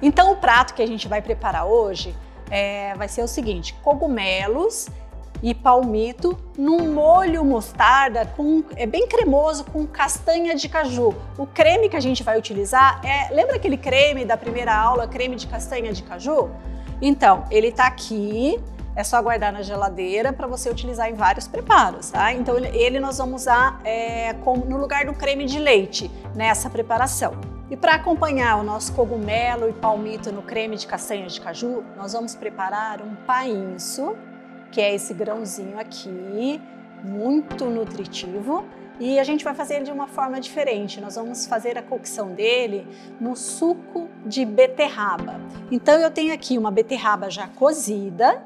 Então o prato que a gente vai preparar hoje vai ser o seguinte: cogumelos e palmito num molho mostarda bem cremoso com castanha de caju. O creme que a gente vai utilizar lembra aquele creme da primeira aula, creme de castanha de caju? Então, ele tá aqui, é só guardar na geladeira para você utilizar em vários preparos, tá? Então ele nós vamos usar no lugar do creme de leite nessa preparação. E para acompanhar o nosso cogumelo e palmito no creme de castanha de caju, nós vamos preparar um painço, que é esse grãozinho aqui, muito nutritivo, e a gente vai fazer ele de uma forma diferente. Nós vamos fazer a cocção dele no suco de beterraba. Então eu tenho aqui uma beterraba já cozida,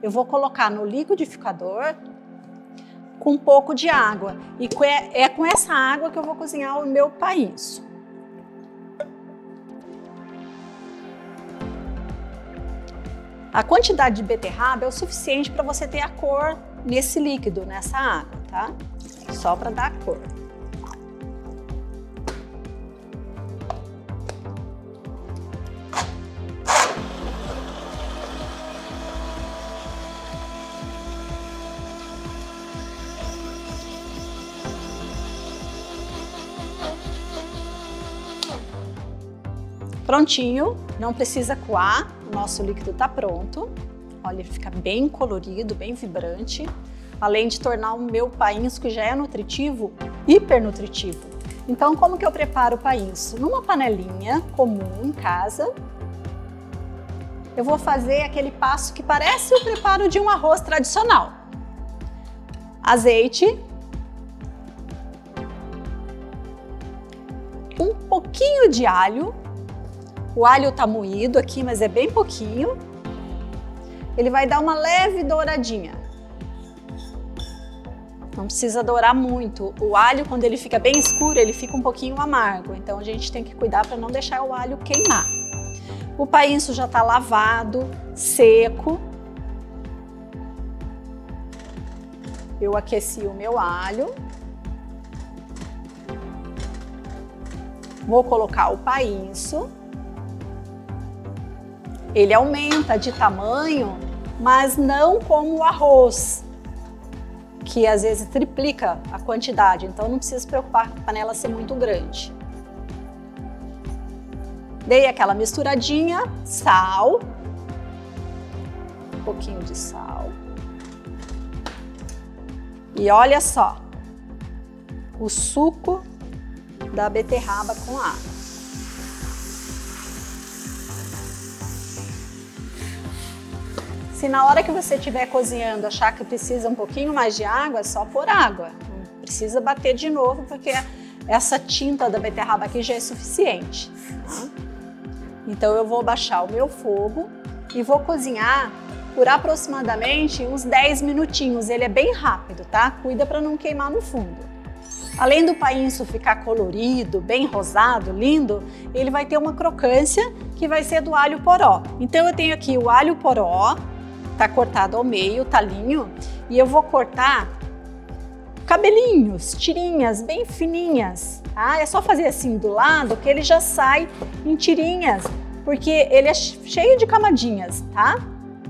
eu vou colocar no liquidificador com um pouco de água, e é com essa água que eu vou cozinhar o meu painço. A quantidade de beterraba é o suficiente para você ter a cor nesse líquido, nessa água, tá? Só para dar a cor. Prontinho, não precisa coar, o nosso líquido está pronto. Olha, ele fica bem colorido, bem vibrante, além de tornar o meu painço, que já é nutritivo, hiper nutritivo. Então, como que eu preparo o painço? Numa panelinha comum em casa, eu vou fazer aquele passo que parece o preparo de um arroz tradicional. Azeite, um pouquinho de alho. O alho tá moído aqui, mas é bem pouquinho. Ele vai dar uma leve douradinha. Não precisa dourar muito. O alho, quando ele fica bem escuro, ele fica um pouquinho amargo. Então a gente tem que cuidar para não deixar o alho queimar. O painço já tá lavado, seco. Eu aqueci o meu alho. Vou colocar o painço. Ele aumenta de tamanho, mas não como o arroz, que às vezes triplica a quantidade, então não precisa se preocupar com a panela ser muito grande. Dei aquela misturadinha, sal, um pouquinho de sal. E olha só, o suco da beterraba com água. Se na hora que você estiver cozinhando achar que precisa um pouquinho mais de água, é só pôr água. Não precisa bater de novo, porque essa tinta da beterraba aqui já é suficiente. Tá? Então eu vou baixar o meu fogo e vou cozinhar por aproximadamente uns 10 minutinhos. Ele é bem rápido, tá? Cuida para não queimar no fundo. Além do painço ficar colorido, bem rosado, lindo, ele vai ter uma crocância que vai ser do alho poró. Então eu tenho aqui o alho poró, tá cortado ao meio, talinho, e eu vou cortar cabelinhos, tirinhas bem fininhas, tá? É só fazer assim do lado que ele já sai em tirinhas, porque ele é cheio de camadinhas, tá?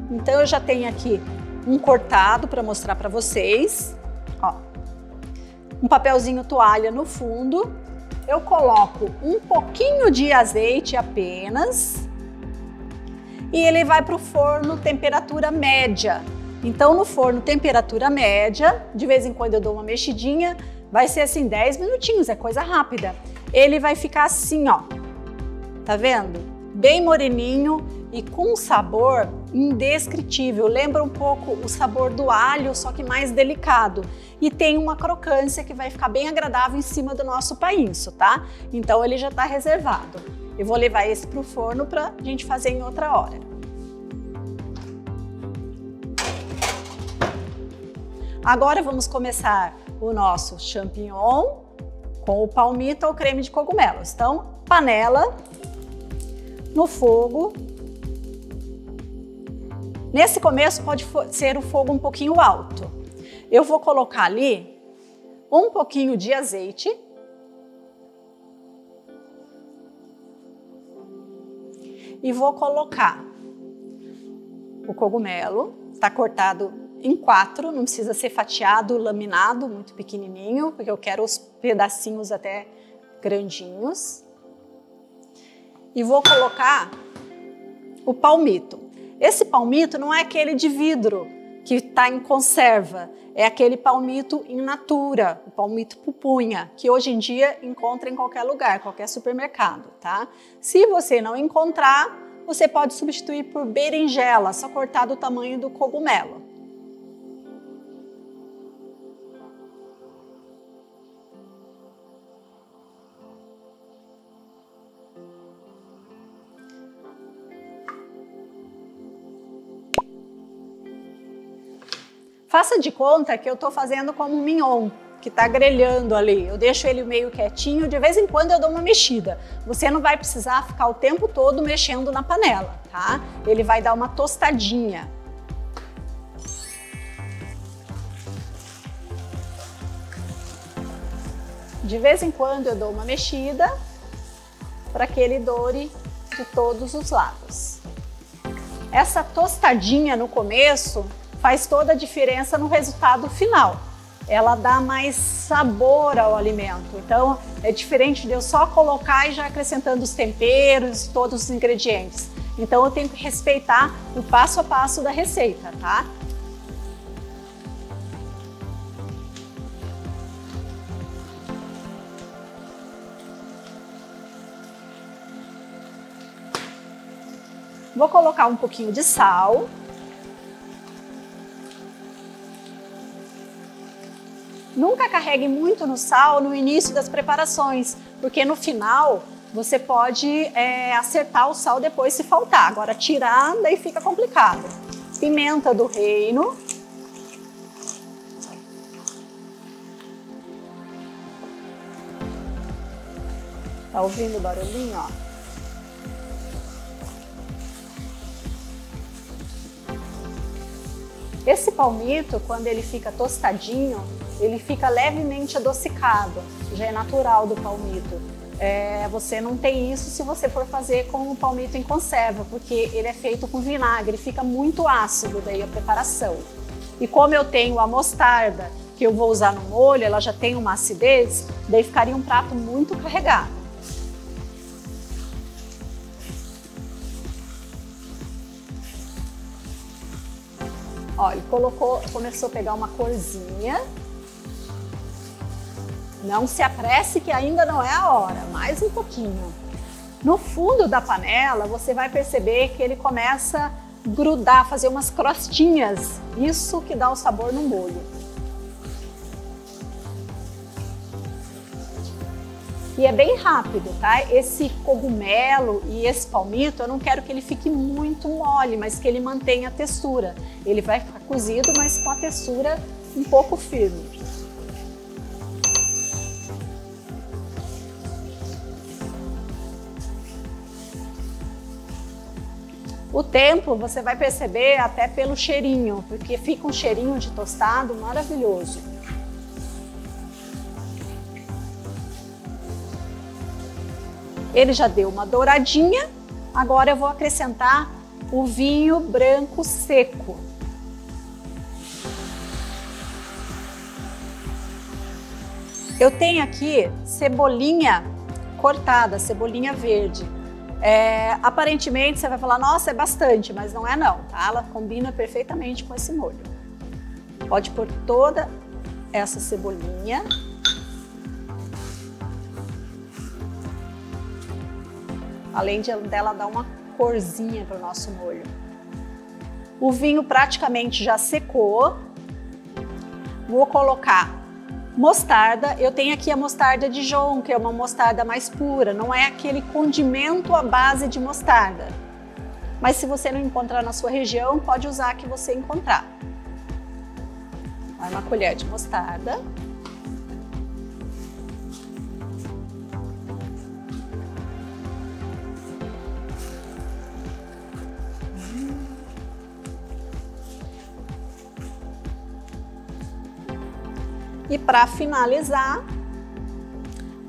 Então eu já tenho aqui um cortado para mostrar para vocês, ó. Um papelzinho toalha no fundo, eu coloco um pouquinho de azeite apenas e ele vai para o forno temperatura média. Então no forno temperatura média, de vez em quando eu dou uma mexidinha, vai ser assim 10 minutinhos, é coisa rápida. Ele vai ficar assim, ó, tá vendo? Bem moreninho e com um sabor indescritível. Lembra um pouco o sabor do alho, só que mais delicado. E tem uma crocância que vai ficar bem agradável em cima do nosso painço, tá? Então ele já tá reservado. Eu vou levar esse pro forno pra gente fazer em outra hora. Agora vamos começar o nosso champignon com o palmito ou creme de cogumelos. Então, panela no fogo. Nesse começo pode ser o fogo um pouquinho alto. Eu vou colocar ali um pouquinho de azeite. e vou colocar o cogumelo, está cortado em 4, não precisa ser fatiado, laminado, muito pequenininho, porque eu quero os pedacinhos até grandinhos. E vou colocar o palmito. Esse palmito não é aquele de vidro que está em conserva, é aquele palmito in natura, o palmito pupunha, que hoje em dia encontra em qualquer lugar, qualquer supermercado, tá? Se você não encontrar, você pode substituir por berinjela, só cortar do tamanho do cogumelo. Faça de conta que eu estou fazendo como um mignon, que está grelhando ali. Eu deixo ele meio quietinho, de vez em quando eu dou uma mexida. Você não vai precisar ficar o tempo todo mexendo na panela, tá? Ele vai dar uma tostadinha. De vez em quando eu dou uma mexida para que ele doure de todos os lados. Essa tostadinha no começo faz toda a diferença no resultado final. Ela dá mais sabor ao alimento. Então, é diferente de eu só colocar e já acrescentando os temperos, todos os ingredientes. Então, eu tenho que respeitar o passo a passo da receita, tá? Vou colocar um pouquinho de sal. Nunca carregue muito no sal no início das preparações, porque no final você pode acertar o sal depois se faltar. Agora tirar, daí fica complicado. Pimenta do reino. Tá ouvindo o barulhinho, ó? Esse palmito, quando ele fica tostadinho, ele fica levemente adocicado, já é natural do palmito. Você não tem isso se você for fazer com o palmito em conserva, porque ele é feito com vinagre, fica muito ácido daí a preparação. E como eu tenho a mostarda que eu vou usar no molho, ela já tem uma acidez, daí ficaria um prato muito carregado. Ó, ele começou a pegar uma corzinha. Não se apresse que ainda não é a hora, mais um pouquinho. No fundo da panela, você vai perceber que ele começa a grudar, fazer umas crostinhas. Isso que dá o sabor no molho. E é bem rápido, tá? Esse cogumelo e esse palmito, eu não quero que ele fique muito mole, mas que ele mantenha a textura. Ele vai ficar cozido, mas com a textura um pouco firme. O tempo você vai perceber até pelo cheirinho, porque fica um cheirinho de tostado maravilhoso. Ele já deu uma douradinha, agora eu vou acrescentar o vinho branco seco. Eu tenho aqui cebolinha cortada, cebolinha verde. Aparentemente você vai falar, nossa, é bastante, mas não é não, tá? Ela combina perfeitamente com esse molho. Pode pôr toda essa cebolinha. Além dela dar uma corzinha para o nosso molho. O vinho praticamente já secou. Vou colocar mostarda. Eu tenho aqui a mostarda Dijon, que é uma mostarda mais pura. Não é aquele condimento à base de mostarda. Mas se você não encontrar na sua região, pode usar a que você encontrar. Uma colher de mostarda. E para finalizar,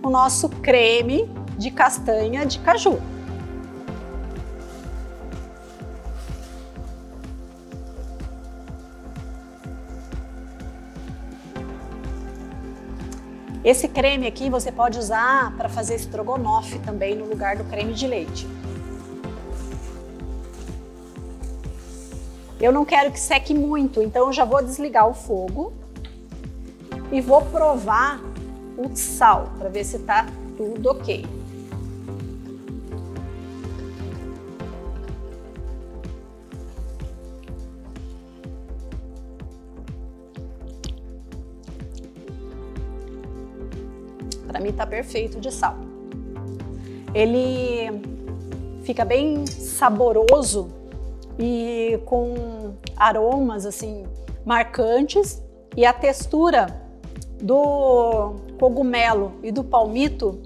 o nosso creme de castanha de caju. Esse creme aqui você pode usar para fazer estrogonofe também no lugar do creme de leite. Eu não quero que seque muito, então eu já vou desligar o fogo e vou provar o sal para ver se tá tudo ok. Para mim tá perfeito de sal. Ele fica bem saboroso e com aromas assim marcantes, e a textura do cogumelo e do palmito,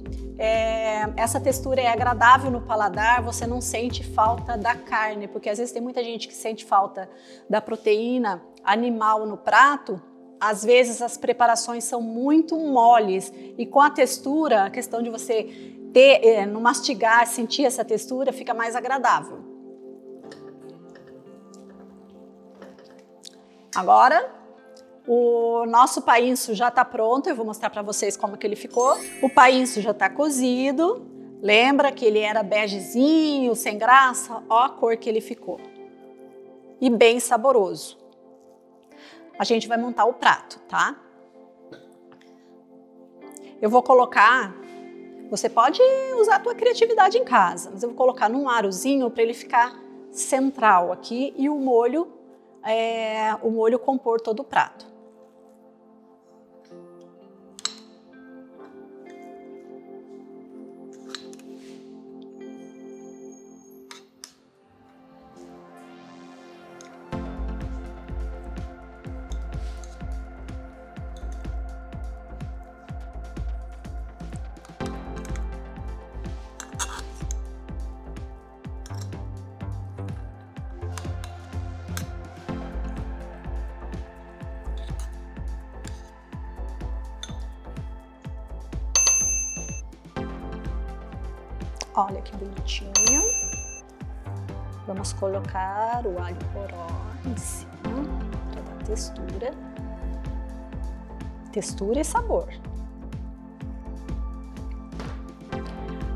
essa textura é agradável no paladar, você não sente falta da carne, porque às vezes tem muita gente que sente falta da proteína animal no prato. Às vezes as preparações são muito moles e com a textura, a questão de você ter, no mastigar, sentir essa textura, fica mais agradável. Agora, o nosso painço já está pronto, eu vou mostrar para vocês como que ele ficou. O painço já está cozido, lembra que ele era begezinho, sem graça? Ó a cor que ele ficou. E bem saboroso. A gente vai montar o prato, tá? Eu vou colocar, você pode usar a tua criatividade em casa, mas eu vou colocar num arozinho para ele ficar central aqui e o molho compor todo o prato. Olha que bonitinho. Vamos colocar o alho poró em cima para dar textura. Textura e sabor.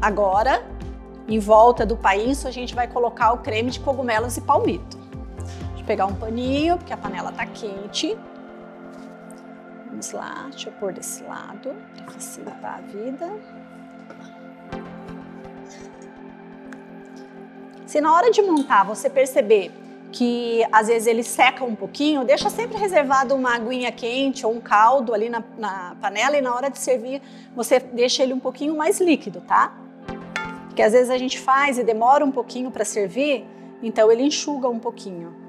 Agora, em volta do painço, a gente vai colocar o creme de cogumelos e palmito. Deixa eu pegar um paninho, porque a panela tá quente. Vamos lá, deixa eu pôr desse lado para facilitar a vida. Se na hora de montar você perceber que às vezes ele seca um pouquinho, deixa sempre reservado uma aguinha quente ou um caldo ali na panela, e na hora de servir você deixa ele um pouquinho mais líquido, tá? Porque às vezes a gente faz e demora um pouquinho para servir, então ele enxuga um pouquinho.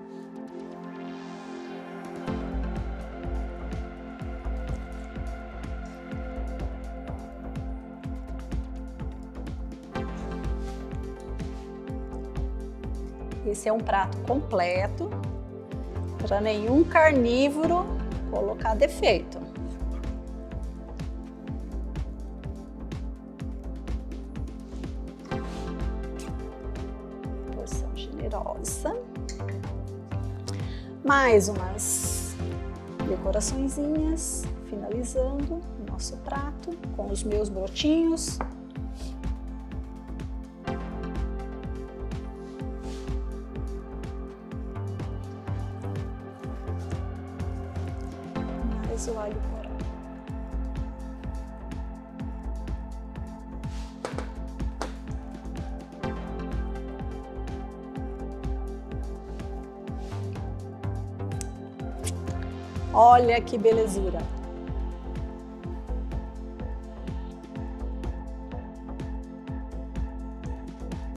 Esse é um prato completo, para nenhum carnívoro colocar defeito. Porção generosa. Mais umas decoraçõezinhas, finalizando o nosso prato com os meus brotinhos. O alho poró. Olha que belezura!